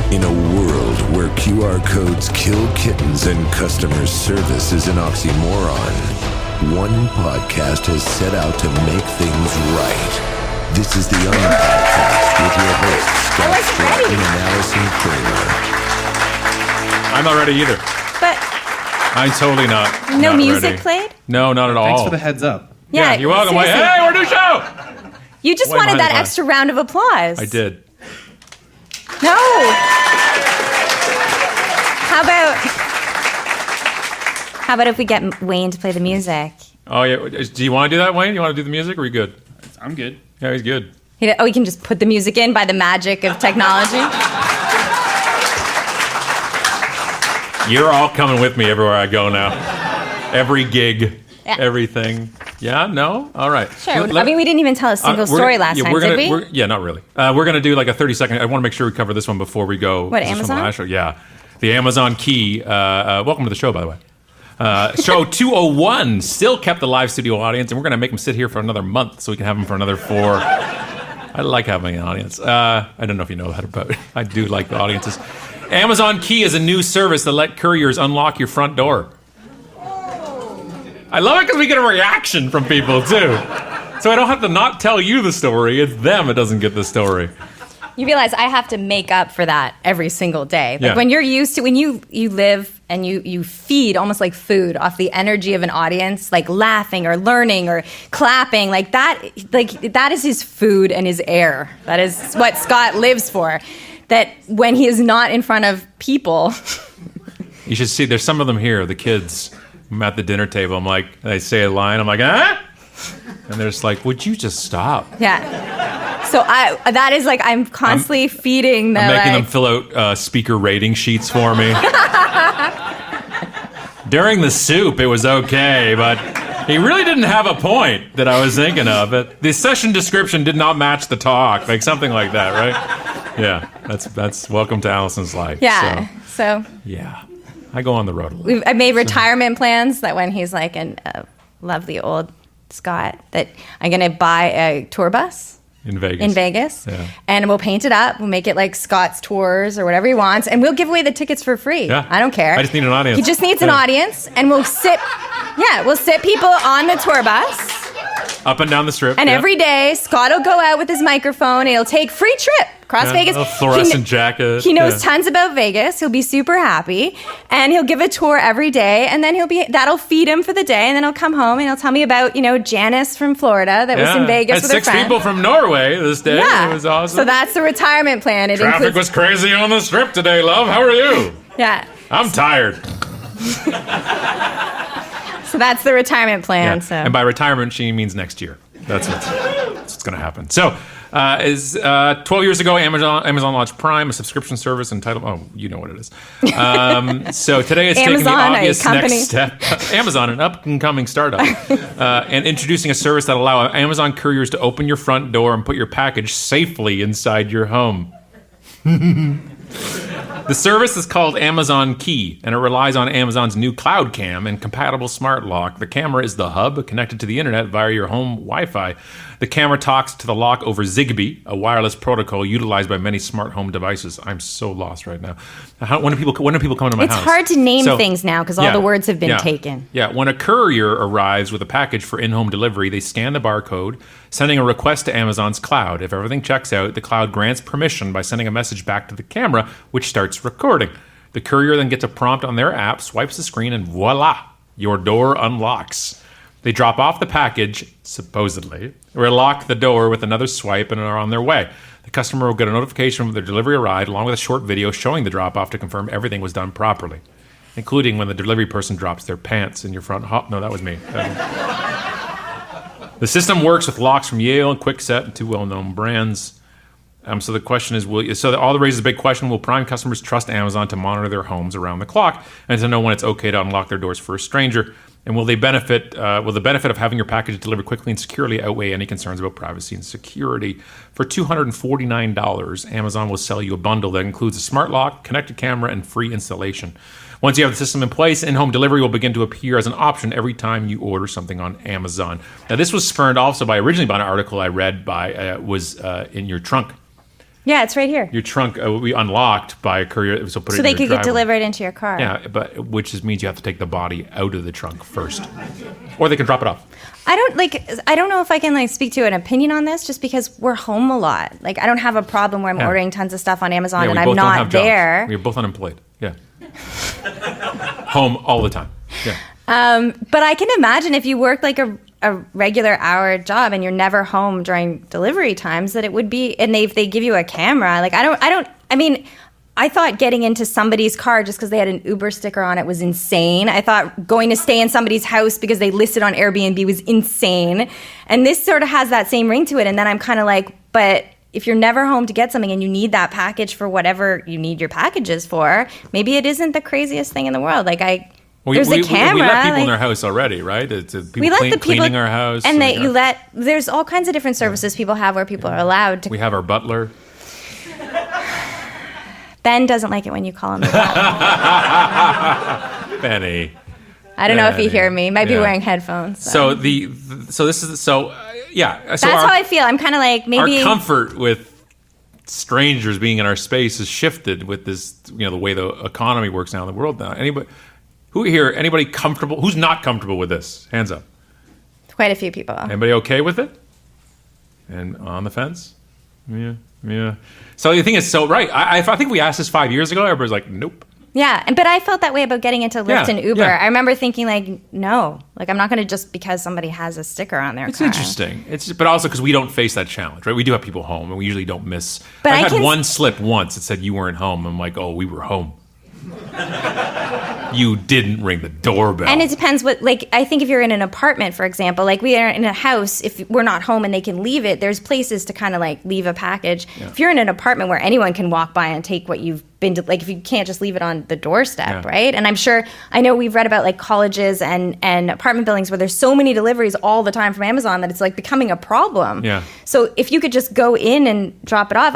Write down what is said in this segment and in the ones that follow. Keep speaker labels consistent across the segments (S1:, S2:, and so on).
S1: In a world where QR codes kill kittens and customer service is an oxymoron, UnPodcast has set out to make things right. This is the UnPodcast with your hosts, Stratten and Alison.
S2: I'm not ready either.
S3: But
S2: I'm totally not.
S3: No
S2: not
S3: music
S2: ready.
S3: played?
S2: No, not at all.
S4: Thanks for the heads up.
S2: Yeah, you're welcome.
S3: seriously.
S2: Hey, we're a new show.
S3: You just
S2: Wait,
S3: wanted
S2: mine,
S3: that
S2: mine.
S3: extra round of applause.
S2: I did.
S3: No. How about if we get Wayne to play the music?
S2: Oh yeah. Do you want to do that, Wayne? You want to do the music? Or are you good?
S4: I'm good.
S2: Yeah, he's good.
S3: He can just put the music in by the magic of technology.
S2: You're all coming with me everywhere I go now. Every gig, everything. Yeah, no? All right.
S3: Sure. I mean, we didn't even tell a single story last time, did we?
S2: Not really. We're going to do like a 30-second. I want to make sure we cover this one before we go.
S3: What,
S2: This is from the
S3: Amazon?
S2: last show. Yeah. The Amazon key. Welcome to the show, by the way. Show 201 still kept the live studio audience, and we're going to make them sit here for another month so we can have them for another 4. I like having an audience. I don't know if you know that about it. I do like the audiences. Amazon Key is a new service that let couriers unlock your front door. I love it because we get a reaction from people, too. So I don't have to not tell you the story. It's them that doesn't get the story.
S3: You realize I have to make up for that every single day. Like
S2: Yeah.
S3: when you're used to, when you live and you feed almost like food off the energy of an audience, like laughing or learning or clapping, like that is his food and his air. That is what Scott lives for. That when he is not in front of people.
S2: You should see, there's some of them here, the kids. I'm at the dinner table. I'm like, they say a line. I'm like, huh? And they're just like, would you just stop?
S3: Yeah. So that is like, I'm constantly feeding the
S2: I'm making
S3: like,
S2: them fill out speaker rating sheets for me. During the soup, it was okay, but he really didn't have a point that I was thinking of. But the session description did not match the talk, like something like that, right? Yeah, that's welcome to Alison's life.
S3: Yeah. So
S2: yeah, I go on the road a lot.
S3: I made retirement plans that when he's like a lovely old Scott, that I'm going to buy a tour bus.
S2: In Vegas. Yeah.
S3: And we'll paint it up. We'll make it like Scott's Tours or whatever he wants. And we'll give away the tickets for free.
S2: Yeah.
S3: I don't care.
S2: I just need an audience.
S3: He just needs an audience. And we'll sit people on the tour bus.
S2: Up and down the strip.
S3: And
S2: yeah.
S3: every day, Scott will go out with his microphone and he'll take free trip across Vegas.
S2: A fluorescent jacket.
S3: He knows tons about Vegas. He'll be super happy. And he'll give a tour every day. And then that'll feed him for the day. And then he'll come home and he'll tell me about, Janice from Florida that was in Vegas with her
S2: friend. 6
S3: friend.
S2: people from Norway this day.
S3: Yeah.
S2: It was awesome.
S3: So that's the retirement plan. It
S2: Traffic
S3: includes,
S2: was crazy on the strip today, love. How are you?
S3: Yeah.
S2: I'm tired.
S3: So that's the retirement plan.
S2: Yeah.
S3: So.
S2: And by retirement, she means next year. That's what's going to happen. So, 12 years ago, Amazon launched Prime, a subscription service entitled, oh, you know what it is. So today it's taking the obvious next step. Amazon, an up-and-coming startup, and introducing a service that allows Amazon couriers to open your front door and put your package safely inside your home. The service is called Amazon Key, and it relies on Amazon's new Cloud Cam and compatible smart lock. The camera is the hub connected to the internet via your home Wi-Fi. The camera talks to the lock over Zigbee, a wireless protocol utilized by many smart home devices. I'm so lost right now. When do people come to my house?
S3: It's hard to name things now because all the words have been taken.
S2: Yeah, when a courier arrives with a package for in-home delivery, they scan the barcode, sending a request to Amazon's cloud. If everything checks out, the cloud grants permission by sending a message back to the camera, which starts recording. The courier then gets a prompt on their app, swipes the screen, and voila, your door unlocks. They drop off the package, supposedly, relock the door with another swipe, and are on their way. The customer will get a notification when their delivery arrived, along with a short video showing the drop-off to confirm everything was done properly, including when the delivery person drops their pants in your front hall. No, that was me. The system works with locks from Yale and Kwikset, and 2 well-known brands. So the question is, all that raises a big question, will Prime customers trust Amazon to monitor their homes around the clock and to know when it's okay to unlock their doors for a stranger? And will the benefit of having your package delivered quickly and securely outweigh any concerns about privacy and security? For $249, Amazon will sell you a bundle that includes a smart lock, connected camera, and free installation. Once you have the system in place, in-home delivery will begin to appear as an option every time you order something on Amazon. Now, this was spurned also originally by an article I read was In Your Trunk.
S3: Yeah, it's right here.
S2: Your trunk will be unlocked by a courier, so
S3: they could get delivered into your car.
S2: Yeah, but which means you have to take the body out of the trunk first, or they can drop it off.
S3: I don't know if I can speak to an opinion on this, just because we're home a lot. I don't have a problem where I'm ordering tons of stuff on Amazon and I'm not there.
S2: We're both unemployed. Yeah. Home all the time. Yeah.
S3: But I can imagine if you work a regular hour job and you're never home during delivery times, that it would be, and they give you a camera. I thought getting into somebody's car just because they had an Uber sticker on it was insane. I thought going to stay in somebody's house because they listed on Airbnb was insane. And this sort of has that same ring to it. And then I'm kind of but if you're never home to get something and you need that package for whatever you need your packages for, maybe it isn't the craziest thing in the world. There's a camera.
S2: We let people in their house already, right? People cleaning our house.
S3: And there's all kinds of different services people have where people are allowed to.
S2: We have our butler.
S3: Ben doesn't like it when you call him the butler.
S2: Benny.
S3: I don't know if you hear me. Might be wearing headphones.
S2: So this is So
S3: that's how I feel. I'm kind of maybe
S2: our comfort with strangers being in our space has shifted with this, the way the economy works now in the world now. Anybody comfortable? Who's not comfortable with this? Hands up.
S3: Quite a few people.
S2: Anybody okay with it? And on the fence? Yeah. So the thing is, right. I think we asked this 5 years ago. Everybody's like, nope.
S3: Yeah, but I felt that way about getting into Lyft and Uber. Yeah. I remember thinking no, I'm not going to just because somebody has a sticker on their car.
S2: It's interesting. But also because we don't face that challenge, right? We do have people home, and we usually don't miss. But I had one slip once that said you weren't home. I'm like, oh, we were home. You didn't ring the doorbell.
S3: And it depends what, I think if you're in an apartment, for example, we are in a house, if we're not home and they can leave it, there's places to kind of leave a package. Yeah. If you're in an apartment where anyone can walk by and take what you've been to, if you can't just leave it on the doorstep, right? And I know we've read about colleges and apartment buildings where there's so many deliveries all the time from Amazon that it's becoming a problem.
S2: Yeah.
S3: So if you could just go in and drop it off,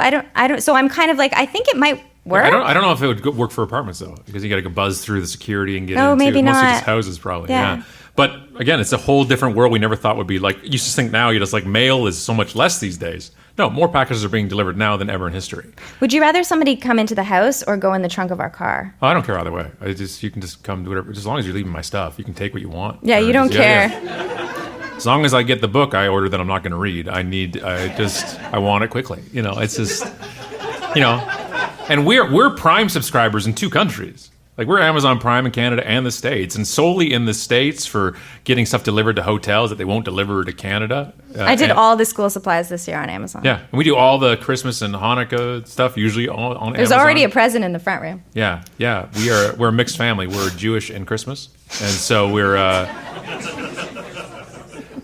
S3: so I'm kind of I think it might work.
S2: I don't know if it would work for apartments though, because you got to go buzz through the security and get into
S3: maybe
S2: most
S3: not.
S2: of these houses probably. Yeah. But again, it's a whole different world we never thought would be you used to think now you just mail is so much less these days. No, more packages are being delivered now than ever in history.
S3: Would you rather somebody come into the house or go in the trunk of our car?
S2: Oh, I don't care either way. You can just come do whatever, as long as you're leaving my stuff. You can take what you want.
S3: Yeah, you don't care.
S2: Yeah. As long as I get the book I ordered that I'm not going to read, I want it quickly. It's just, and we're Prime subscribers in 2 countries. We're Amazon Prime in Canada and the States, and solely in the States for getting stuff delivered to hotels that they won't deliver to Canada.
S3: I did all the school supplies this year on Amazon.
S2: Yeah, and we do all the Christmas and Hanukkah stuff usually on Amazon.
S3: There's already a present in the front room.
S2: Yeah. We're a mixed family. We're Jewish and Christmas, and so we're.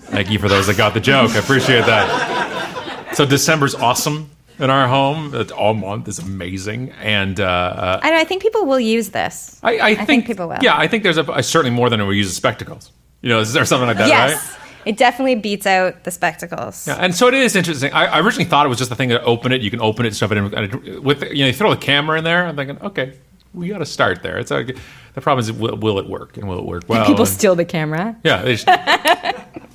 S2: Thank you for those that got the joke. I appreciate that. So December's awesome in our home. All month is amazing, and
S3: I think people will use this.
S2: I think
S3: people will.
S2: Yeah, I think there's certainly more than we use spectacals. Is there something like that?
S3: Yes.
S2: Right?
S3: It definitely beats out the spectacles.
S2: Yeah, and so it is interesting. I originally thought it was just the thing to open it. You can open it, stuff it in. With you throw the camera in there. I'm thinking, okay, we got to start there. The problem is, will it work, and will it work well?
S3: People steal the camera.
S2: Yeah.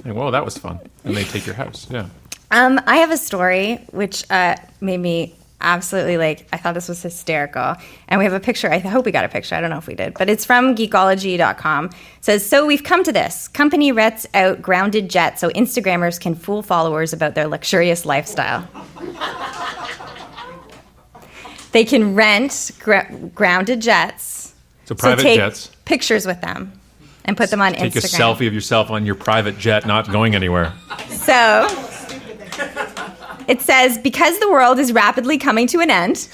S2: Well, that was fun, and they take your house. Yeah.
S3: I have a story which made me absolutely I thought this was hysterical. And we have a picture. I hope we got a picture. I don't know if we did. But it's from geekology.com. It says, so we've come to this. Company rents out grounded jets so Instagrammers can fool followers about their luxurious lifestyle. They can rent grounded jets.
S2: So private
S3: take
S2: jets.
S3: Pictures with them and put them on Instagram.
S2: Take a selfie of yourself on your private jet not going anywhere.
S3: So it says, because the world is rapidly coming to an end,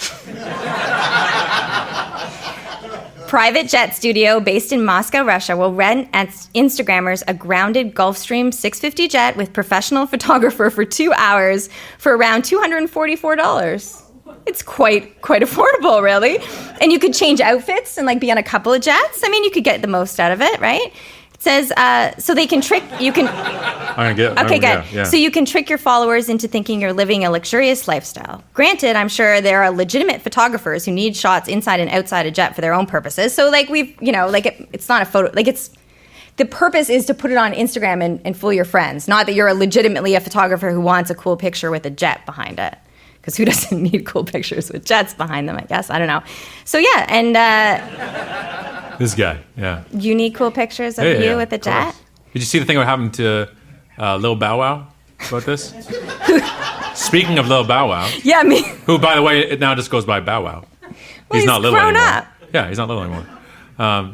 S3: private jet studio based in Moscow, Russia will rent Instagrammers a grounded Gulfstream 650 jet with professional photographer for 2 hours for around $244. It's quite affordable, really. And you could change outfits and be on a couple of jets. I mean, you could get the most out of it, right? It says, so they can trick, you can... Okay, good.
S2: Yeah.
S3: So you can trick your followers into thinking you're living a luxurious lifestyle. Granted, I'm sure there are legitimate photographers who need shots inside and outside a jet for their own purposes. So it's not a photo, the purpose is to put it on Instagram and fool your friends. Not that you're legitimately a photographer who wants a cool picture with a jet behind it. because who doesn't need cool pictures with jets behind them, I guess. I don't know. So, yeah, and
S2: This guy, yeah.
S3: you need cool pictures of you with a jet?
S2: Did you see the thing that happened to Lil Bow Wow about this? Speaking of Lil Bow Wow.
S3: Yeah, me.
S2: Who, by the way, it now just goes by Bow Wow.
S3: Well, he's
S2: not Lil
S3: grown
S2: anymore.
S3: up.
S2: Yeah, he's not Lil anymore.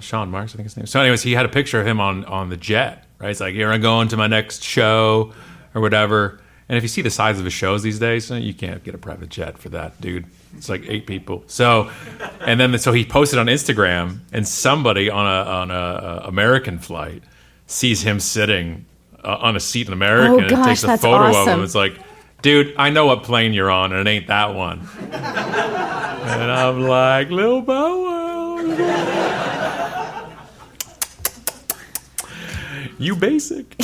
S2: Sean Marks, I think his name. So anyways, he had a picture of him on the jet, right? It's like, here I'm going to my next show or whatever. And if you see the size of his shows these days, you can't get a private jet for that, dude. It's like 8 people. So he posted on Instagram, and somebody on a American flight sees him sitting on a seat in American and takes a photo of him. It's like, dude, I know what plane you're on, and it ain't that one. And I'm like, Lil Bow Wow. You basic.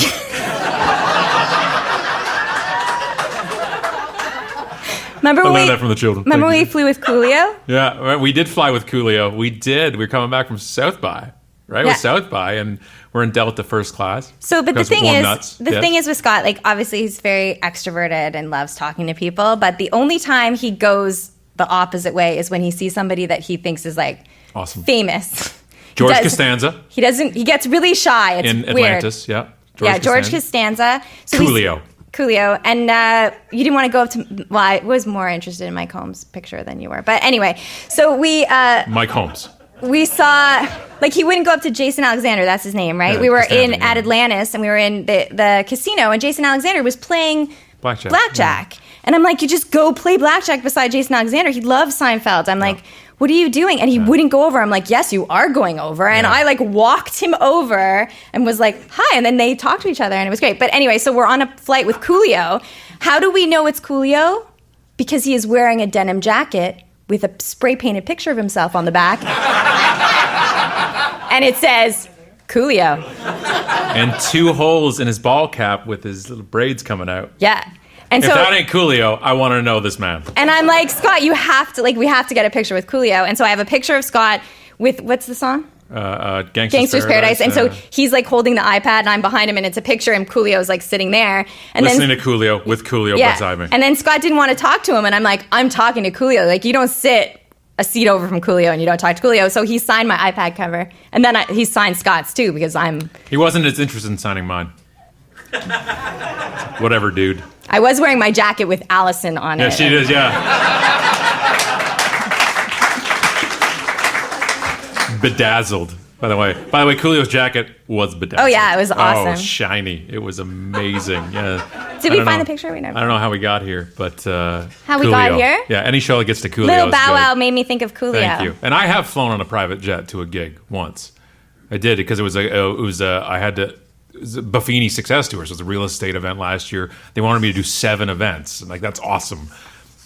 S3: Remember
S2: I learned that from the children.
S3: Remember when we flew with Coolio?
S2: Yeah, we did fly with Coolio. We did. We were coming back from South by, right?
S3: Yeah.
S2: With South by, and we're in Delta first class.
S3: So, but the thing
S2: Yes.
S3: is with Scott, like, obviously he's very extroverted and loves talking to people, but the only time he goes the opposite way is when he sees somebody that he thinks is, like,
S2: Awesome.
S3: Famous.
S2: George Costanza.
S3: He gets really shy. It's
S2: in
S3: weird.
S2: Atlantis, yeah.
S3: George Costanza. So
S2: Coolio.
S3: And you didn't want to go up to... Well, I was more interested in Mike Holmes' picture than you were. But anyway, so we...
S2: Mike Holmes.
S3: We saw... Like, he wouldn't go up to Jason Alexander. That's his name, right?
S2: Yeah,
S3: we were
S2: Costanza,
S3: at Atlantis, and we were in the casino, and Jason Alexander was playing blackjack. Yeah. And I'm like, you just go play blackjack beside Jason Alexander. He loves Seinfeld. I'm like... What are you doing? And he wouldn't go over. I'm like, yes, you are going over. And I like walked him over and was like, hi. And then they talked to each other and it was great. But anyway, so we're on a flight with Coolio. How do we know it's Coolio? Because he is wearing a denim jacket with a spray painted picture of himself on the back. And it says, Coolio.
S2: And 2 holes in his ball cap with his little braids coming out.
S3: Yeah. And
S2: if that ain't Coolio, I want to know this man.
S3: And I'm like, Scott, you have to, like, we have to get a picture with Coolio. And so I have a picture of Scott with, what's the song?
S2: Gangster's
S3: Paradise. And so he's like holding the iPad and I'm behind him and it's a picture and Coolio's like sitting there. And
S2: listening to Coolio with Coolio beside me.
S3: And then Scott didn't want to talk to him and I'm like, I'm talking to Coolio. Like, you don't sit a seat over from Coolio and you don't talk to Coolio. So he signed my iPad cover. And then he signed Scott's too because
S2: He wasn't as interested in signing mine. Whatever, dude.
S3: I was wearing my jacket with Alison on it.
S2: Yeah, she does, yeah. Bedazzled, by the way. Coolio's jacket was bedazzled.
S3: Oh, yeah, it was awesome.
S2: Oh, shiny. It was amazing. Yeah.
S3: Did we find the picture?
S2: I don't know how we got here, but
S3: how we
S2: Coolio.
S3: got here?
S2: Yeah, any show that gets to Coolio
S3: Little Bow Wow made me think of Coolio.
S2: Thank you. And I have flown on a private jet to a gig once. I did because it was Buffini Success Tours. It was a real estate event last year. They wanted me to do 7 events. Like, that's awesome.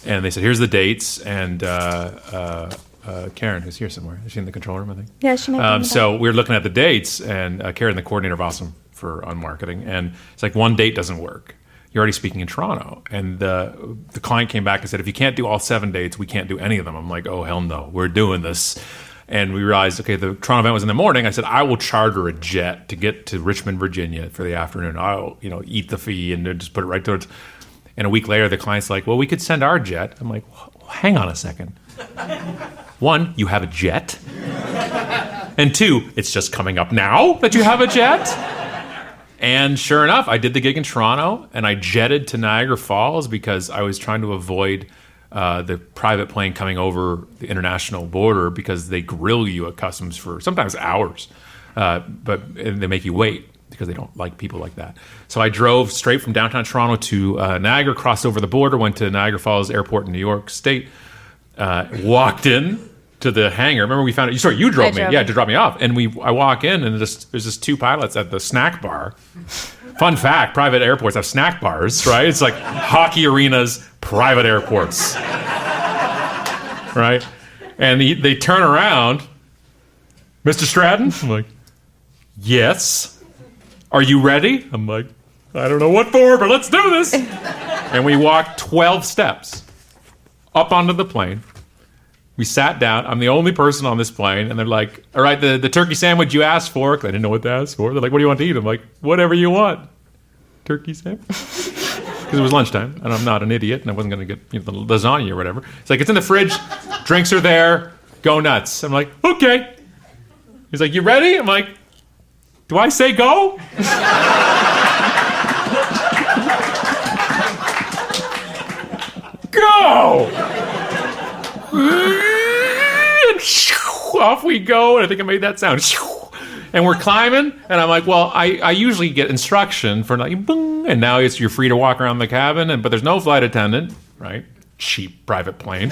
S2: And they said, here's the dates. And Karen, who's here somewhere. Is she in the control room, I think?
S3: Yeah, she might be.
S2: So we were looking at the dates, and Karen, the coordinator of Awesome on marketing, and it's like, one date doesn't work. You're already speaking in Toronto. And the client came back and said, if you can't do all 7 dates, we can't do any of them. I'm like, oh, hell no. We're doing this. And we realized, okay, the Toronto event was in the morning. I said, I will charter a jet to get to Richmond, Virginia for the afternoon. I'll, eat the fee and then just put it right towards. And a week later, the client's like, well, we could send our jet. I'm like, hang on a second. 1, you have a jet. And 2, it's just coming up now that you have a jet. And sure enough, I did the gig in Toronto and I jetted to Niagara Falls because I was trying to avoid the private plane coming over the international border because they grill you at customs for sometimes hours, but they make you wait because they don't like people like that. So I drove straight from downtown Toronto to Niagara, crossed over the border, went to Niagara Falls Airport in New York State, walked in to the hangar. Remember we found it? Sorry, you drove me. Yeah, to drop me off. And I walk in and there's just 2 pilots at the snack bar. Fun fact, private airports have snack bars, right? It's like hockey arenas, private airports, right? And they turn around, Mr. Stratten? I'm like, yes. Are you ready? I'm like, I don't know what for, but let's do this. And we walked 12 steps up onto the plane. We sat down. I'm the only person on this plane. And they're like, all right, the turkey sandwich you asked for. 'Cause I didn't know what to ask for. They're like, what do you want to eat? I'm like, whatever you want. Turkey sandwich. because it was lunchtime, and I'm not an idiot, and I wasn't going to get the lasagna or whatever. It's like, it's in the fridge, drinks are there, go nuts. I'm like, okay. He's like, you ready? I'm like, do I say go? Go! Off we go, and I think I made that sound. And we're climbing, and I'm like, well, I usually get instruction for like, boom, and now you're free to walk around the cabin, but there's no flight attendant, right? Cheap private plane.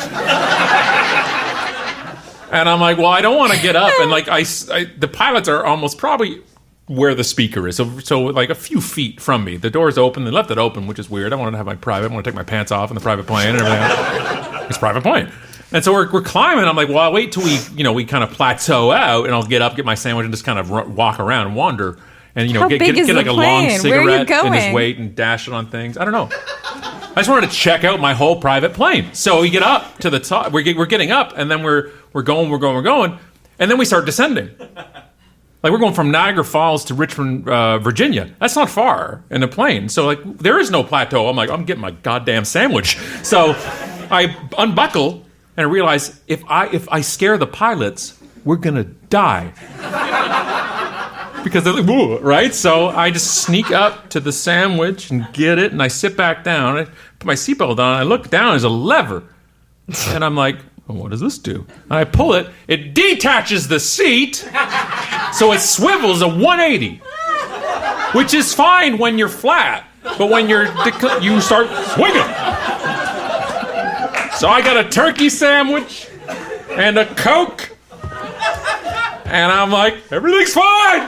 S2: And I'm like, well, I don't want to get up, and like the pilots are almost probably where the speaker is, so like a few feet from me. The door's open, they left it open, which is weird. I wanted to have my private, I want to take my pants off in the private plane and everything else. It's a private plane. And so we're climbing. I'm like, well, I'll wait till we kind of plateau out, and I'll get up, get my sandwich, and just kind of walk around and wander, and
S3: How
S2: get
S3: big is
S2: like
S3: the
S2: a long
S3: plane? Where are you
S2: cigarette in
S3: going?
S2: his weight and dash it on things. I don't know. I just wanted to check out my whole private plane. So we get up to the top. We're getting up, and then we're going, and then we start descending. Like, we're going from Niagara Falls to Richmond, Virginia. That's not far in a plane. So, like, there is no plateau. I'm like, I'm getting my goddamn sandwich. So I unbuckle, and I realize if I scare the pilots, we're going to die. Because they're like, whoa, right? So I just sneak up to the sandwich and get it, and I sit back down. I put my seatbelt on. I look down. There's a lever. And I'm like, well, what does this do? And I pull it. It detaches the seat, so it swivels a 180, which is fine when you're flat, but when you start swinging. So I got a turkey sandwich and a Coke, and I'm like, everything's fine.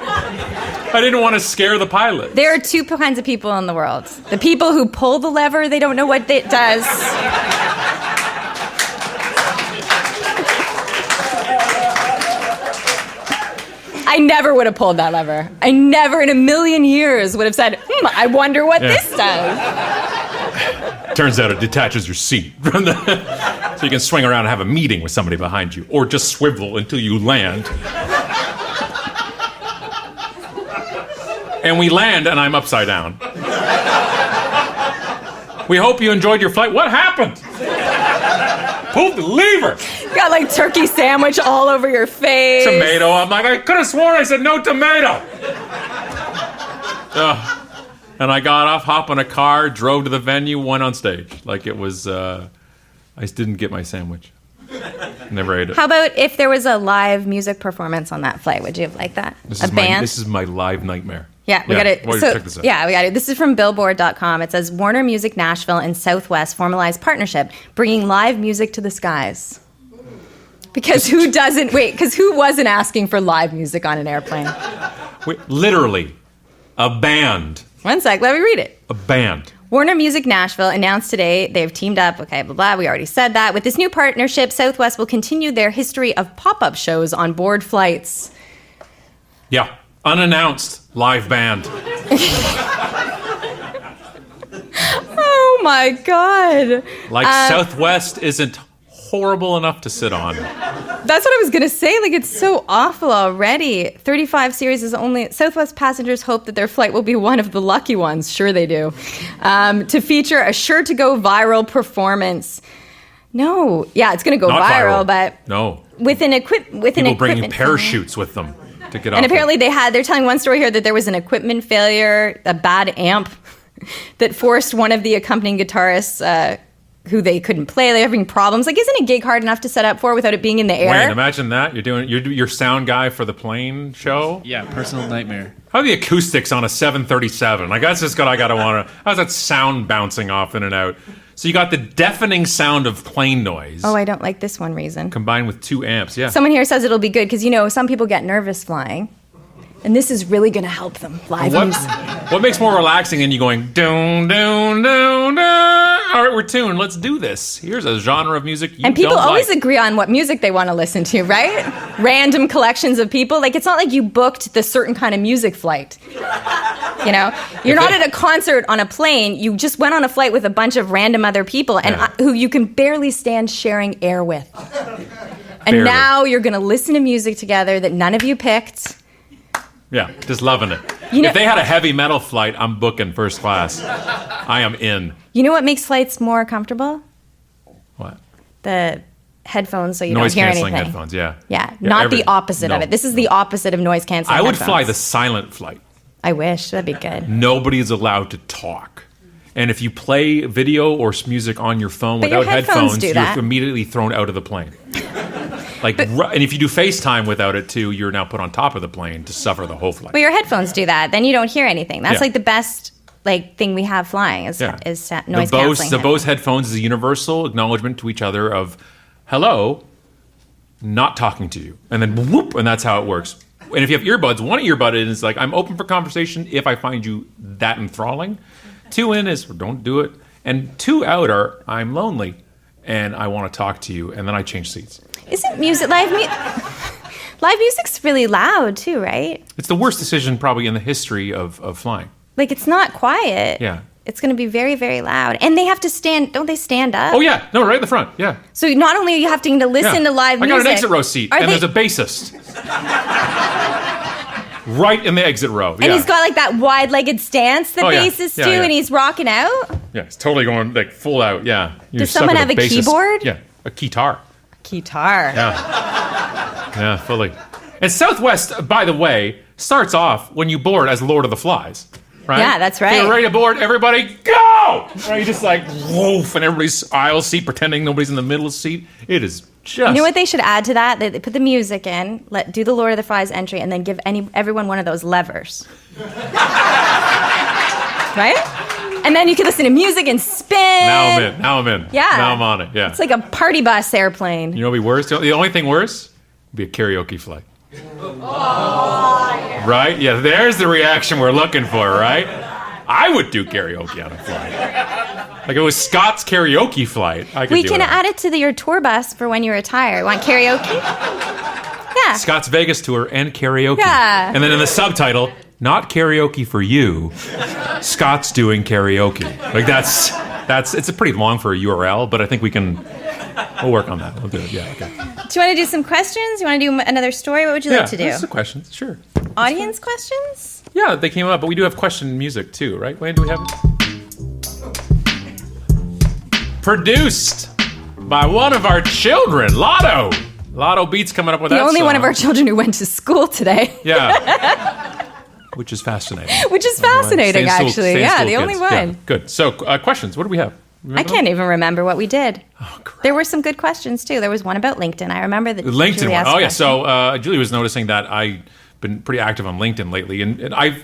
S2: I didn't want to scare the pilot.
S3: There are two kinds of people in the world. The people who pull the lever, they don't know what it does. I never would have pulled that lever. I never in a million years would have said, I wonder what this does.
S2: Turns out it detaches your seat from so you can swing around and have a meeting with somebody behind you, or just swivel until you land. And we land, and I'm upside down. We hope you enjoyed your flight. What happened? Pulled the lever.
S3: Got like turkey sandwich all over your face.
S2: Tomato. I'm like, I could have sworn I said no tomato. And I got off, hopped in a car, drove to the venue, went on stage. Like it was, I just didn't get my sandwich. Never ate it.
S3: How about if there was a live music performance on that flight? Would you have liked that? Band?
S2: This is my live nightmare.
S3: Yeah, we got it.
S2: Well,
S3: So,
S2: check this out.
S3: yeah, we got it. This is from Billboard.com. It says Warner Music Nashville and Southwest formalized partnership, bringing live music to the skies. Because who doesn't? Wait, because who wasn't asking for live music on an airplane?
S2: Wait, literally, a band.
S3: One sec, let me read it.
S2: A band.
S3: Warner Music Nashville announced today they've teamed up, okay, blah, blah, we already said that. With this new partnership, Southwest will continue their history of pop-up shows on board flights.
S2: Yeah, unannounced live band.
S3: Oh my God.
S2: Like Southwest isn't horrible enough to sit on.
S3: That's what I was going to say. Like, it's so awful already. 35 series is only... Southwest passengers hope that their flight will be one of the lucky ones. Sure they do. To feature a sure-to-go viral performance. No. Yeah, it's going to go
S2: Not
S3: viral, but...
S2: No.
S3: With an equipment...
S2: People bringing parachutes with them to get off.
S3: And apparently they're telling one story here that there was an equipment failure, a bad amp, that forced one of the accompanying guitarists... who they couldn't play. They're having problems. Like, isn't a gig hard enough to set up for without it being in the air?
S2: Wayne, imagine that. You're sound guy for the plane show.
S4: Yeah, personal nightmare.
S2: How are the acoustics on a 737? Like, that's just I gotta want to. How's that sound bouncing off in and out? So you got the deafening sound of plane noise.
S3: Oh, I don't like this one reason.
S2: Combined with 2 amps. Yeah.
S3: Someone here says it'll be good because, some people get nervous flying. And this is really going to help them. Live music.
S2: What makes more relaxing than you going, doon, doon, doon, doon. All right, we're tuned. Let's do this. Here's a genre of music you
S3: And people
S2: don't
S3: always
S2: like.
S3: agree on what music they want to listen to, right? Random collections of people. Like, it's not like you booked the certain kind of music flight. You're not at a concert on a plane. You just went on a flight with a bunch of random other people and who you can barely stand sharing air with. And now you're going to listen to music together that none of you picked.
S2: Yeah, just loving it. If they had a heavy metal flight, I'm booking first class. I am in.
S3: You know what makes flights more comfortable?
S2: What?
S3: The headphones, so you don't hear anything.
S2: Noise canceling headphones, yeah.
S3: Yeah, not the opposite of it. This is the opposite of noise canceling
S2: I would
S3: headphones.
S2: fly the silent flight.
S3: I wish. That'd be good.
S2: Nobody is allowed to talk. And if you play video or music on your phone
S3: But your
S2: without
S3: headphones do that.
S2: you're immediately thrown out of the plane. And if you do FaceTime without it too, you're now put on top of the plane to suffer the whole flight.
S3: But your headphones do that. Then you don't hear anything. That's
S2: Yeah.
S3: like the best thing we have flying is noise canceling.
S2: The Bose headphones is a universal acknowledgement to each other of hello, not talking to you, and then whoop, and that's how it works. And if you have earbuds, one earbud is like I'm open for conversation if I find you that enthralling. 2 in is don't do it, and 2 out are I'm lonely and I want to talk to you, and then I change seats.
S3: Isn't music live music's really loud too, right?
S2: It's the worst decision probably in the history of flying.
S3: Like it's not quiet.
S2: Yeah.
S3: It's going to be very, very loud. And they have to stand, don't they stand up?
S2: Oh yeah, no, right in the front, yeah.
S3: So not only are you having to listen to live music.
S2: I got an exit row seat, and there's a bassist. Right in the exit row,
S3: And he's got like that wide-legged stance that bassists do,
S2: yeah.
S3: and he's rocking out?
S2: Yeah, it's totally going like full out, yeah.
S3: Does someone have a keyboard?
S2: Yeah, a guitar.
S3: Guitar.
S2: Yeah, fully. And Southwest, by the way, starts off when you board as Lord of the Flies. Right?
S3: Yeah, that's right.
S2: You're ready to board, everybody go! Right, you just like woof, and everybody's aisle seat pretending nobody's in the middle seat. It is just.
S3: You know what they should add to that? They put the music in, do the Lord of the Flies entry, and then give everyone one of those levers. Right? And then you can listen to music and spin.
S2: Now I'm in.
S3: Yeah.
S2: Now I'm on it, yeah.
S3: It's like a party bus airplane.
S2: You know what'd be worse? The only thing worse would be a karaoke flight. Right? Yeah, there's the reaction we're looking for, right? I would do karaoke on a flight. Like it was Scott's karaoke flight.
S3: We can add it to your tour bus for when you retire. Want karaoke? Yeah.
S2: Scott's Vegas tour and karaoke.
S3: Yeah.
S2: And then in the subtitle, not karaoke for you, Scott's doing karaoke. Like it's a pretty long for a URL, but I think we'll work on that. We'll do it. Yeah. Okay.
S3: Do you want to do some questions? You want to do another story? What would you like to do?
S2: Yeah, questions. Sure.
S3: Audience questions?
S2: Yeah, they came up, but we do have question music too, right? Wayne, do we have it? Produced by one of our children, Lotto. Lotto Beats coming up with that
S3: The only
S2: song.
S3: one of our children who went to school today.
S2: Yeah. Which is fascinating.
S3: Which is fascinating, actually. Yeah, the
S2: kids.
S3: only one.
S2: Yeah, good. So, questions. What do we have?
S3: I can't even remember what we did.
S2: Oh, crap.
S3: There were some good questions, too. There was one about LinkedIn. I remember that
S2: LinkedIn
S3: Julie
S2: one.
S3: asked
S2: Oh,
S3: a
S2: yeah.
S3: question.
S2: So, Julie was noticing that I've been pretty active on LinkedIn lately, and I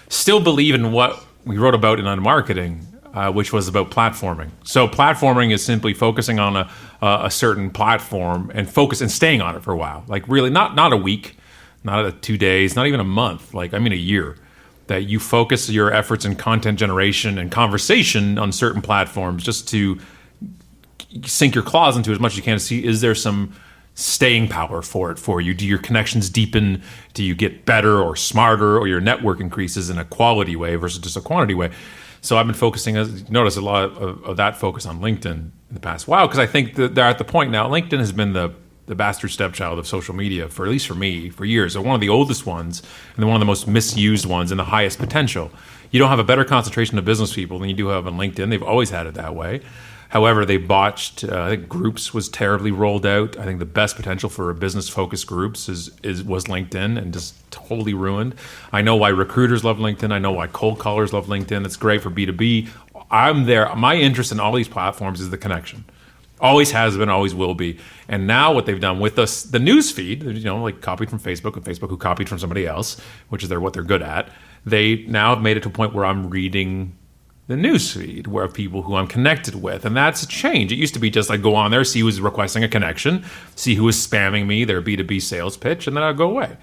S2: still believe in what we wrote about in Unmarketing, which was about platforming. So, platforming is simply focusing on a certain platform and staying on it for a while. Like, really, not a week, not 2 days, not even a month. Like, I mean, a year. That you focus your efforts in content generation and conversation on certain platforms just to sink your claws into as much as you can to see, is there some staying power for you? Do your connections deepen? Do you get better or smarter, or your network increases in a quality way versus just a quantity way? So I've been focusing, as you notice, a lot of that focus on LinkedIn in the past while, because I think that they're at the point now. LinkedIn has been the bastard stepchild of social media, for at least for me, for years. So one of the oldest ones and one of the most misused ones and the highest potential. You don't have a better concentration of business people than you do have on LinkedIn. They've always had it that way. However, they botched. I think Groups was terribly rolled out. I think the best potential for a business-focused Groups was LinkedIn, and just totally ruined. I know why recruiters love LinkedIn. I know why cold callers love LinkedIn. It's great for B2B. I'm there. My interest in all these platforms is the connection. Always has been, always will be. And now what they've done with us, the news feed, like copied from Facebook, and Facebook who copied from somebody else, which is what they're good at. They now have made it to a point where I'm reading the news feed of people who I'm connected with. And that's a change. It used to be just like go on there, see who's requesting a connection, see who is spamming me, their B2B sales pitch, and then I'd go away.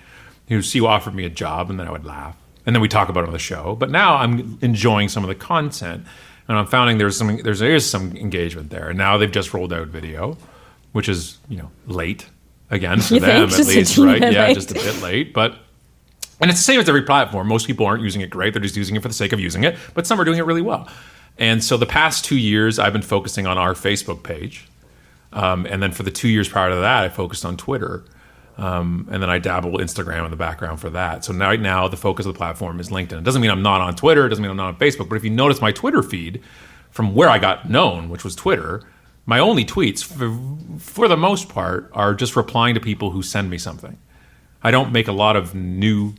S2: See who offered me a job, and then I would laugh. And then we talk about it on the show. But now I'm enjoying some of the content. And I'm finding there is some engagement there. And now they've just rolled out video, which is, late again for them at least, right? Yeah, just a bit late. And it's the same as every platform. Most people aren't using it great. They're just using it for the sake of using it. But some are doing it really well. And so the past 2 years, I've been focusing on our Facebook page. And then for the 2 years prior to that, I focused on Twitter. And then I dabble with Instagram in the background for that. So right now the focus of the platform is LinkedIn. It doesn't mean I'm not on Twitter. It doesn't mean I'm not on Facebook. But if you notice my Twitter feed from where I got known, which was Twitter, my only tweets, for the most part, are just replying to people who send me something. I don't make a lot of new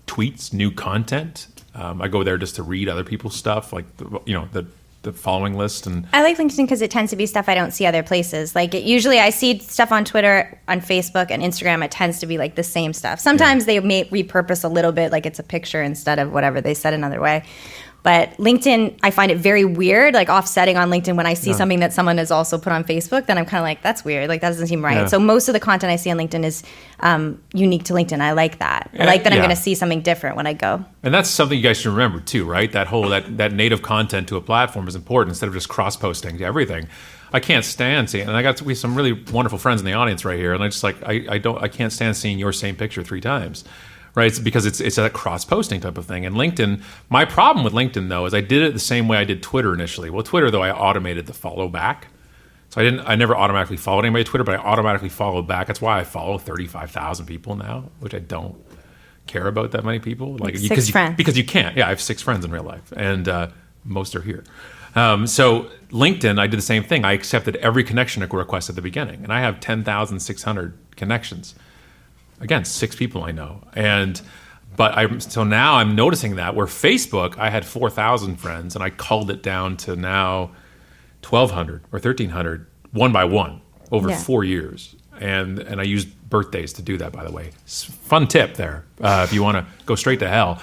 S2: tweets, new content. I go there just to read other people's stuff, like the following list. And
S3: I like LinkedIn because it tends to be stuff I don't see other places. Like usually I see stuff on Twitter, on Facebook, and Instagram. It tends to be like the same stuff. Sometimes they may repurpose a little bit, like it's a picture instead of whatever they said another way. But LinkedIn, I find it very weird, like offsetting on LinkedIn when I see something that someone has also put on Facebook, then I'm kind of like, that's weird. Like, that doesn't seem right.
S2: Yeah.
S3: So most of the content I see on LinkedIn is unique to LinkedIn. I like that. I like that I'm going to see something different when I go.
S2: And that's something you guys should remember too, right? That whole, that native content to a platform is important instead of just cross-posting to everything. I can't stand seeing, and I got some really wonderful friends in the audience right here, and I just like, I can't stand seeing your same picture 3 times. Right, it's because it's a cross-posting type of thing. And LinkedIn, my problem with LinkedIn though is I did it the same way I did Twitter initially. Well, Twitter though, I automated the follow back, so I never automatically followed anybody on Twitter, but I automatically followed back. That's why I follow 35,000 people now, which I don't care about that many people. Like
S3: 6 friends.
S2: Because you can't. Yeah, I have 6 friends in real life, and most are here. So LinkedIn, I did the same thing. I accepted every connection request at the beginning, and I have 10,600 connections. Again, 6 people I know, so now I'm noticing that where Facebook, I had 4,000 friends, and I culled it down to now 1,200 or 1,300, one by one, over 4 years, and I used birthdays to do that. By the way, fun tip there. If you want to go straight to hell,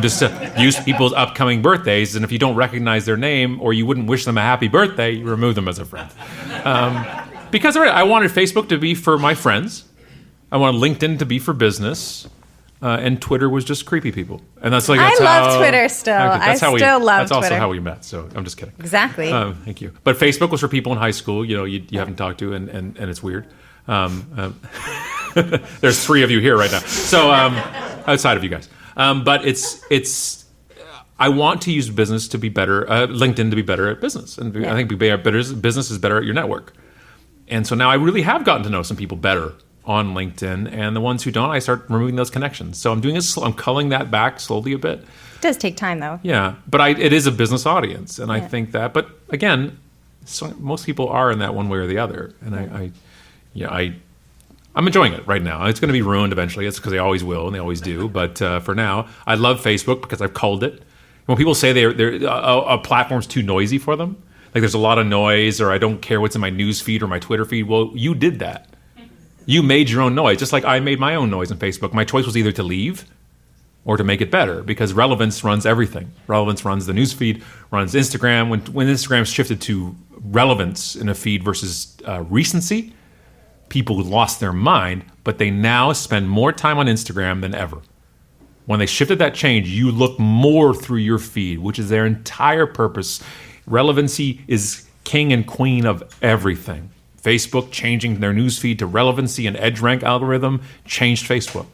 S2: just to use people's upcoming birthdays, and if you don't recognize their name or you wouldn't wish them a happy birthday, you remove them as a friend. Because I wanted Facebook to be for my friends. I wanted LinkedIn to be for business, and Twitter was just creepy people. And that's like
S3: I love Twitter still. I still love Twitter.
S2: That's also how we met. So I'm just kidding.
S3: Exactly.
S2: Thank you. But Facebook was for people in high school. You haven't talked to, and it's weird. There's 3 of you here right now. So outside of you guys, but it's. I want to use business to be better. LinkedIn to be better at business, and I think business is better at your network. And so now I really have gotten to know some people better on LinkedIn, and the ones who don't, I start removing those connections. So I'm doing this. I'm culling that back slowly a bit.
S3: It does take time, though.
S2: Yeah, but it is a business audience, and I think that. But again, most people are in that one way or the other, and I'm enjoying it right now. It's going to be ruined eventually. It's because they always will, and they always do. But for now, I love Facebook because I've culled it. When people say a platform's too noisy for them, like there's a lot of noise, or I don't care what's in my news feed or my Twitter feed. Well, you did that. You made your own noise, just like I made my own noise on Facebook. My choice was either to leave or to make it better, because relevance runs everything. Relevance runs the news feed, runs Instagram. When Instagram shifted to relevance in a feed versus recency, people lost their mind, but they now spend more time on Instagram than ever. When they shifted that change, you look more through your feed, which is their entire purpose. Relevancy is king and queen of everything. Facebook changing their newsfeed to relevancy and EdgeRank algorithm changed Facebook.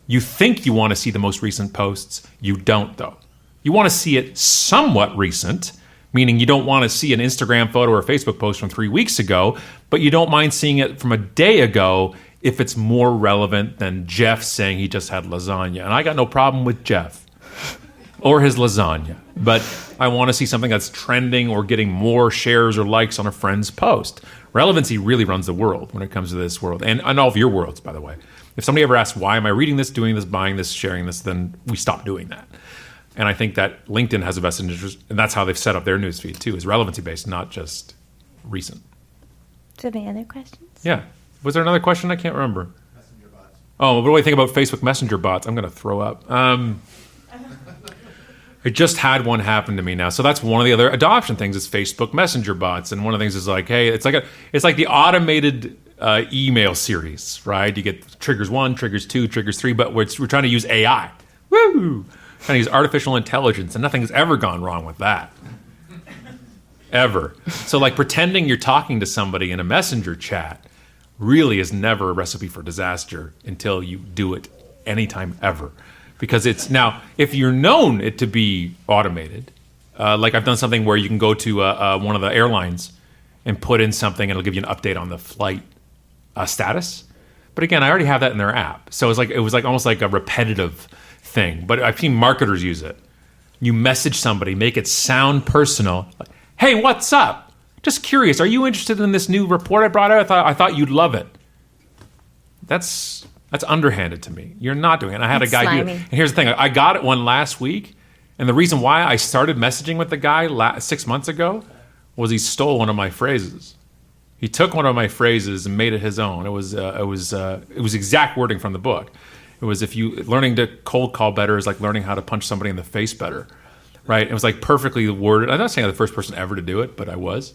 S2: You think you want to see the most recent posts. You don't, though. You want to see it somewhat recent, meaning you don't want to see an Instagram photo or a Facebook post from 3 weeks ago, but you don't mind seeing it from a day ago if it's more relevant than Jeff saying he just had lasagna. And I got no problem with Jeff or his lasagna, but I want to see something that's trending or getting more shares or likes on a friend's post. Relevancy really runs the world when it comes to this world, and all of your worlds, by the way. If somebody ever asks, why am I reading this, doing this, buying this, sharing this, then we stop doing that. And I think that LinkedIn has a vested interest, and that's how they've set up their newsfeed too, is relevancy-based, not just recent.
S3: Do you have any other questions?
S2: Yeah. Was there another question? I can't remember.
S4: Messenger bots.
S2: Oh, what do I think about Facebook Messenger bots? I'm going to throw up. I just had one happen to me now. So that's one of the other adoption things is Facebook Messenger bots. And one of the things is like, hey, it's like the automated email series, right? You get triggers 1, triggers 2, triggers 3, but we're trying to use AI. Woo! Trying to use artificial intelligence, and nothing's ever gone wrong with that. Ever. So like pretending you're talking to somebody in a messenger chat really is never a recipe for disaster until you do it anytime ever. Because it's now, if you're known it to be automated, like I've done something where you can go to one of the airlines and put in something and it'll give you an update on the flight status. But again, I already have that in their app. So it was like almost like a repetitive thing. But I've seen marketers use it. You message somebody, make it sound personal. Like, hey, what's up? Just curious, are you interested in this new report I brought out? I thought you'd love it. That's underhanded to me. You're not doing it. And I had a guy do it. And here's the thing. I got it one last week. And the reason why I started messaging with the guy 6 months ago was he stole one of my phrases. He took one of my phrases and made it his own. It was exact wording from the book. It was learning to cold call better is like learning how to punch somebody in the face better, right? It was like perfectly worded. I'm not saying I'm the first person ever to do it, but I was.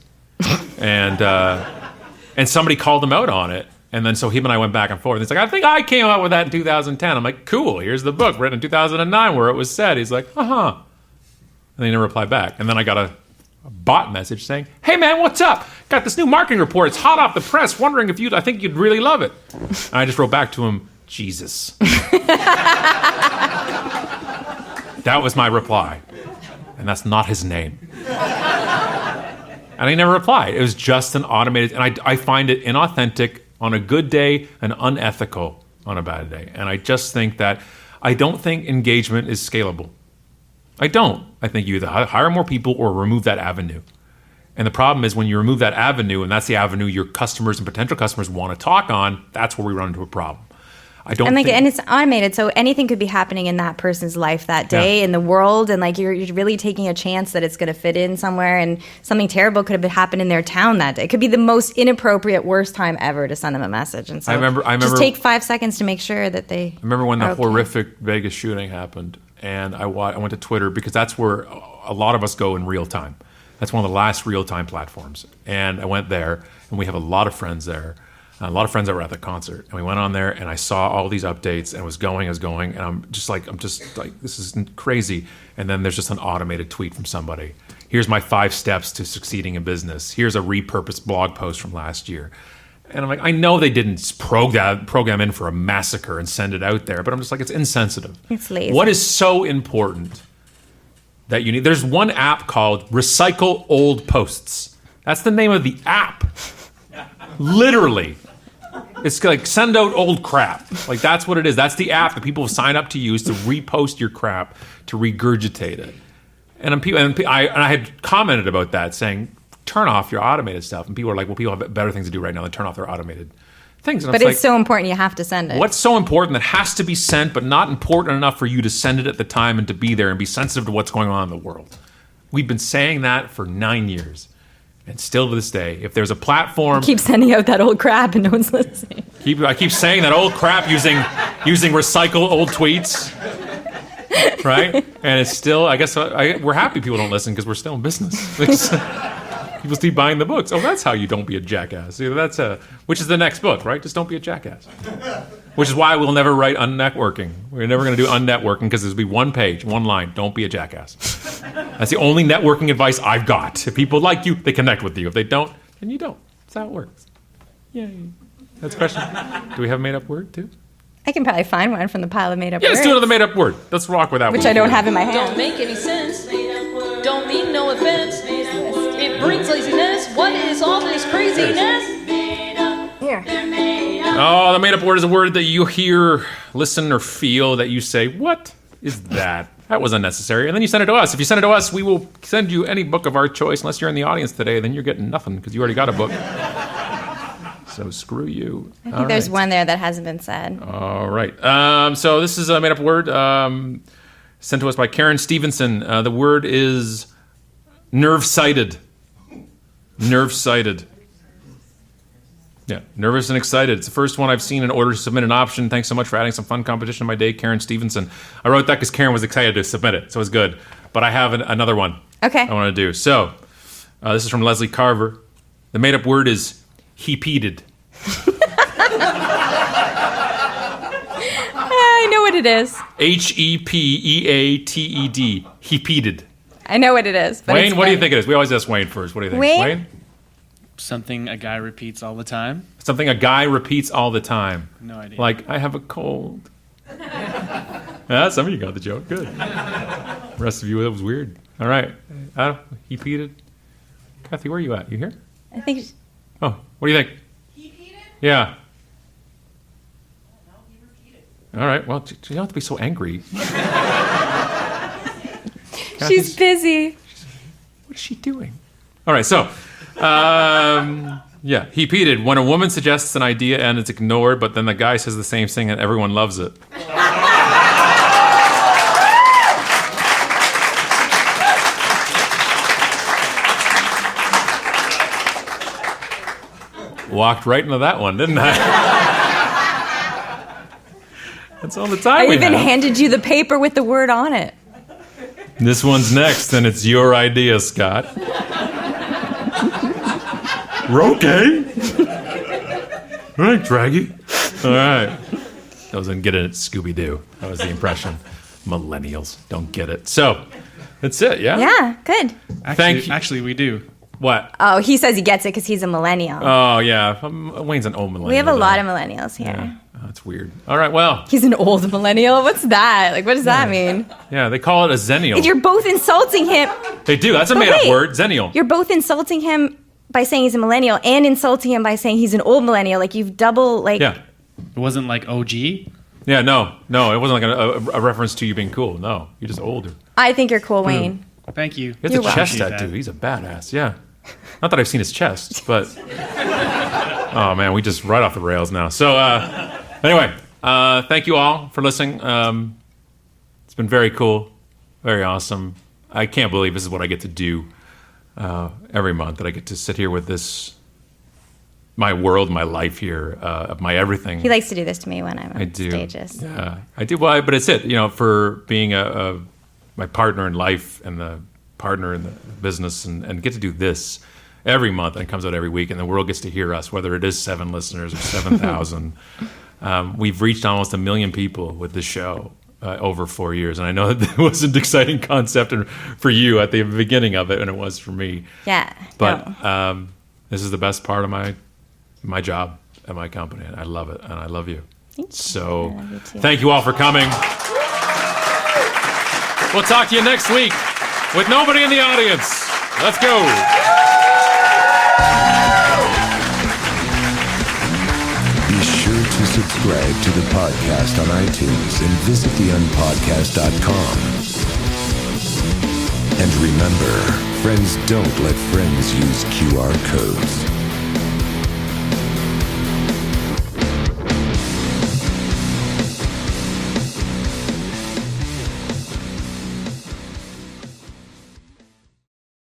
S2: And somebody called him out on it. And then so him and I went back and forth. He's like, I think I came up with that in 2010. I'm like, cool, here's the book written in 2009 where it was said. He's like, uh-huh. And he never replied back. And then I got a bot message saying, hey man, what's up? Got this new marketing report. It's hot off the press. Wondering if I think you'd really love it. And I just wrote back to him, Jesus. That was my reply. And that's not his name. And he never replied. It was just an automated, and I find it inauthentic on a good day and unethical on a bad day. And I just think that, I don't think engagement is scalable. I don't. I think you either hire more people or remove that avenue. And the problem is when you remove that avenue, and that's the avenue your customers and potential customers want to talk on, that's where we run into a problem. And
S3: it's automated, so anything could be happening in that person's life that day in the world, and like you're really taking a chance that it's going to fit in somewhere, and something terrible could have happened in their town that day. It could be the most inappropriate, worst time ever to send them a message. And so
S2: I remember
S3: just take 5 seconds to make sure that they.
S2: I remember when the horrific Vegas shooting happened, and I went to Twitter because that's where a lot of us go in real time. That's one of the last real time platforms, and I went there, and we have a lot of friends there. A lot of friends that were at the concert, and we went on there, and I saw all these updates, and it was going, and I'm just like, this is crazy. And then there's just an automated tweet from somebody. Here's my 5 steps to succeeding in business. Here's a repurposed blog post from last year. And I'm like, I know they didn't program in for a massacre and send it out there, but I'm just like, it's insensitive.
S3: It's lazy.
S2: What is so important that you need? There's one app called Recycle Old Posts. That's the name of the app. Literally. It's like send out old crap. Like that's what it is. That's the app that people sign up to use to repost your crap, to regurgitate it. And I had commented about that, saying turn off your automated stuff. And people are like, well, people have better things to do right now than turn off their automated things. And
S3: but it's so important, you have to send it.
S2: What's so important that has to be sent, but not important enough for you to send it at the time and to be there and be sensitive to what's going on in the world? We've been saying that for 9 years. And still to this day, if there's a platform...
S3: Keep sending out that old crap and no one's listening.
S2: I keep saying that old crap using recycle old tweets. Right? And it's still, I guess, we're happy people don't listen because we're still in business. People keep buying the books. Oh, that's how you don't be a jackass. Which is the next book, right? Just don't be a jackass. Which is why we'll never write unnetworking. We're never going to do unnetworking because there'll be one page, one line. Don't be a jackass. That's the only networking advice I've got. If people like you, they connect with you. If they don't, then you don't. That's how it works. Yay. That's a question. Do we have a made-up word, too?
S3: I can probably find one from the pile of made-up words.
S2: Yeah, let's do another made-up word. Let's rock with that one.
S3: Which I don't have in my hand.
S4: Don't make any sense. Don't mean no offense. It brings laziness. What is all this craziness?
S3: Here.
S2: Oh, the made-up word is a word that you hear, listen, or feel that you say, what is that? That was unnecessary. And then you send it to us. If you send it to us, we will send you any book of our choice. Unless you're in the audience today, then you're getting nothing because you already got a book. So screw you.
S3: I think there's one there that hasn't been said.
S2: All right. So this is a made-up word sent to us by Karen Stevenson. The word is nerve-sighted. Nerve-sighted. Yeah, nervous and excited. It's the first one I've seen in order to submit an option. Thanks so much for adding some fun competition to my day, Karen Stevenson. I wrote that because Karen was excited to submit it, so it's good. But I have another one
S3: I
S2: want to do. So this is from Leslie Carver. The made-up word is Hepeated.
S3: I know what it is.
S2: Hepeated. Hepeated.
S3: I know what it is. But
S2: Wayne, what do you think it is? We always ask Wayne first. What do you think?
S3: Wayne?
S5: Something a guy repeats all the time.
S2: Something a guy repeats all the time.
S5: No idea.
S2: Like, I have a cold. Some of you got the joke. Good. The rest of you, that was weird. All right. Hepeated. Kathy, where are you at? You here?
S3: I think...
S2: Oh, what do you think?
S6: Hepeated?
S2: Yeah. All right. Well, you don't have to be so angry.
S3: She's busy.
S2: What is she doing? All right. So, yeah, Hepeated. When a woman suggests an idea and it's ignored, but then the guy says the same thing and everyone loves it. Walked right into that one, didn't I? That's all the time
S3: I
S2: we
S3: even
S2: have.
S3: handed you the paper with the word on it.
S2: This one's next, and it's your idea, Scott. Okay. All right, Draggy. All right. I wasn't getting it, Scooby-Doo. That was the impression. Millennials don't get it. So, that's it, yeah?
S3: Yeah, good.
S2: Thank you.
S5: Actually, we do.
S2: What?
S3: Oh, he says he gets it because he's a millennial.
S2: Oh, yeah. Wayne's an old millennial.
S3: We have a
S2: though.
S3: lot of millennials here.
S2: Yeah. Oh, that's weird. All right, well.
S3: He's an old millennial? What's that? Like, what does that mean?
S2: Yeah, they call it a zennial.
S3: You're both insulting him.
S2: They do. That's a
S3: But
S2: made-up
S3: wait.
S2: word, zennial.
S3: You're both insulting him by saying he's a millennial and insulting him by saying he's an old millennial. Like, you've double, like...
S2: Yeah.
S5: It wasn't like OG.
S2: Yeah, no. It wasn't like a reference to you being cool. No, you're just older.
S3: I think you're cool, Wayne.
S5: Thank you.
S2: He has
S3: You're
S2: a chest
S5: welcome.
S2: tattoo. He's a badass. Yeah. Not that I've seen his chest, but oh man, we just right off the rails now. So anyway, thank you all for listening. It's been very cool, very awesome. I can't believe this is what I get to do every month. That I get to sit here with this, my world, my life here, my everything.
S3: He likes to do this to me when I'm
S2: I
S3: on
S2: do.
S3: stages.
S2: Yeah, I do. Well, but it's it. For being my partner in life and the partner in the business, and get to do this every month, and it comes out every week, and the world gets to hear us, whether it is 7 listeners or 7,000. We've reached almost 1 million people with this show over 4 years, and I know that it was an exciting concept for you at the beginning of it, and it was for me.
S3: Yeah.
S2: But
S3: no.
S2: this is the best part of my job at my company, and I love it, and I love you.
S3: Thank you.
S2: So,
S3: I love you too.
S2: thank you all for coming. We'll talk to you next week with nobody in the audience. Let's go.
S1: Be sure to subscribe to the podcast on iTunes and visit theunpodcast.com. And remember, friends don't let friends use QR codes.